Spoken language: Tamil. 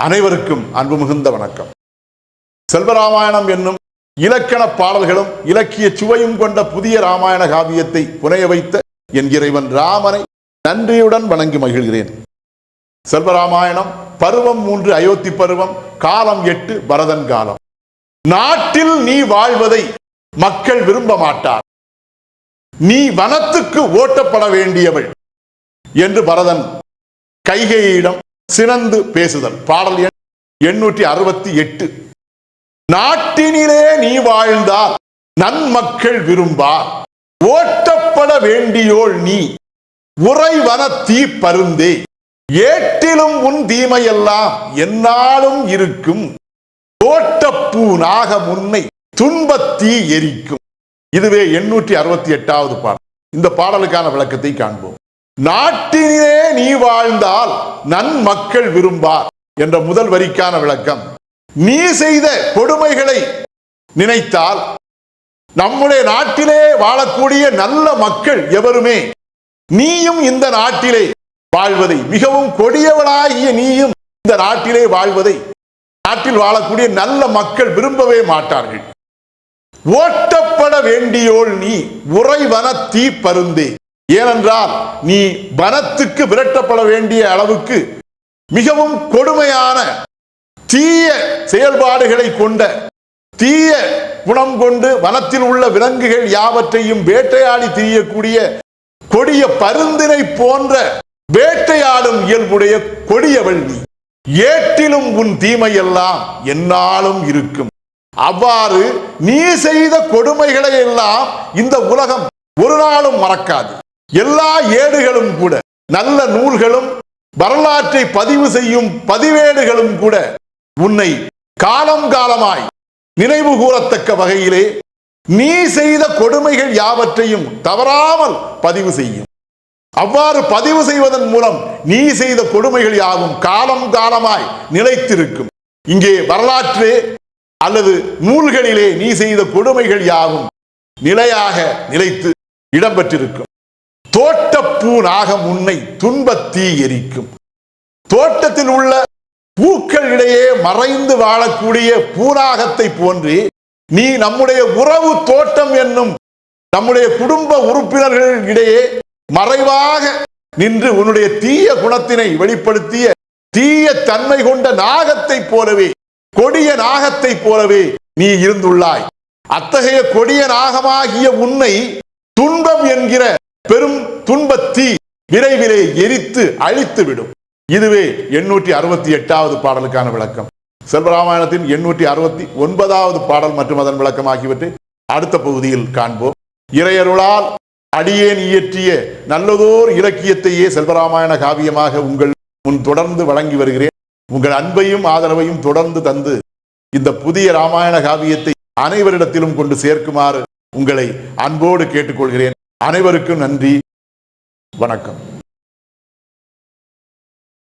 அனைவருக்கும் அன்பு மிகுந்த வணக்கம். செல்வராமாயணம் என்னும் இலக்கண பாடல்களும் இலக்கிய சுவையும் கொண்ட புதிய ராமாயண காவியத்தை புனைய வைத்த என் இறைவன் ராமனை நன்றியுடன் வணங்கி மகிழ்கிறேன். செல்வராமாயணம் பருவம் 3 அயோத்தி பருவம், காலம் 8 பரதன் காலம். நாட்டில் நீ வாழ்வதை மக்கள் விரும்ப மாட்டார், நீ வனத்துக்கு ஓட்டப்பட வேண்டியவள் என்று பரதன் கைகேயிடம் சினந்து பேசுதல். பாடல் எண் 868. நாட்டினிலே நீ வாழ்ந்தால் நன்மக்கள் விரும்பார், ஓட்டப்பட வேண்டியோள் நீ உறைவன தீ பருந்தே, ஏட்டிலும் உன் தீமையெல்லாம் என்னாலும் இருக்கும், தோட்டப்பூ நாக முன்னை துன்பத்தீ எரிக்கும். இதுவே 868வது பாடல். இந்த பாடலுக்கான விளக்கத்தை காண்போம். நாட்டினிலே நீ வாழ்ந்தால் நன்மக்கள் விரும்பார் என்ற முதல் வரிக்கான விளக்கம், நீ செய்த கொடுமைகளை நினைத்தால் நம்முடைய நாட்டிலே வாழக்கூடிய நல்ல மக்கள் எவருமே நீயும் இந்த நாட்டிலே வாழ்வதை, மிகவும் கொடியவளாகிய நீயும் இந்த நாட்டிலே வாழ்வதை நாட்டில் வாழக்கூடிய நல்ல மக்கள் விரும்பவே மாட்டார்கள். ஓட்டப்பட வேண்டியோள் நீ உறைவன தீ பருந்தே, ஏனென்றால் நீ வனத்துக்கு விரட்டப்பட வேண்டிய அளவுக்கு மிகவும் கொடுமையான தீய செயல்பாடுகளை கொண்ட, தீய குணம் கொண்டு வனத்தில் உள்ள விலங்குகள் யாவற்றையும் வேட்டையாடி திரியக்கூடிய கொடிய பருந்தினை போன்ற வேட்டையாடும் இயல்புடைய கொடியவள் நீ, ஏட்டிலும் உன் தீமையெல்லாம் என்னாலும் இருக்கும். அவ்வாறு நீ செய்த கொடுமைகளை எல்லாம் இந்த உலகம் ஒரு நாளும் மறக்காது. எல்லா ஏடுகளும் கூட, நல்ல நூல்களும் வரலாற்றை பதிவு செய்யும் பதிவேடுகளும் கூட உன்னை காலம் காலமாய் நினைவு கூறத்தக்க வகையிலே நீ செய்த கொடுமைகள் யாவற்றையும் தவறாமல் பதிவு செய்யும். அவ்வாறு பதிவு செய்வதன் மூலம் நீ செய்த கொடுமைகள் யாவும் காலம் காலமாய் நிலைத்திருக்கும். இங்கே வரலாற்றே அல்லது நூல்களிலே நீ செய்த கொடுமைகள் யாவும் நிலையாக நிலைத்து இடம்பெற்றிருக்கும். தோட்டப்பூ நாகம் உன்னை துன்பத்தீ எரிக்கும். தோட்டத்தில் உள்ள பூக்களிடையே மறைந்து வாழக்கூடிய பூநாகத்தை போன்று நீ நம்முடைய உறவு தோட்டம் என்னும் நம்முடைய குடும்ப உறுப்பினர்களிடையே மறைவாக நின்று உன்னுடைய தீய குணத்தினை வெளிப்படுத்திய தீய தன்மை கொண்ட நாகத்தை போலவே, கொடிய நாகத்தை போலவே நீ இருந்துள்ளாய். அத்தகைய கொடிய நாகமாகிய உன்னை துன்பம் என்கிற பெரும் துன்பத்தீ விரைவிலே எரித்து அழித்து விடும். இதுவே 868வது பாடலுக்கான விளக்கம். செல்வராமாயணத்தின் 869வது பாடல் மற்றும் அதன் விளக்கம் ஆகியவற்றை அடுத்த பகுதியில் காண்போம். இறையருளால் அடியேன் இயற்றிய நல்லதோர் இலக்கியத்தையே செல்வராமாயண காவியமாக உங்கள் முன் தொடர்ந்து வழங்கி வருகிறேன். உங்கள் அன்பையும் ஆதரவையும் தொடர்ந்து தந்து இந்த புதிய ராமாயண காவியத்தை அனைவரிடத்திலும் கொண்டு சேர்க்குமாறு உங்களை அன்போடு கேட்டுக்கொள்கிறேன். அனைவருக்கும் நன்றி, வணக்கம்.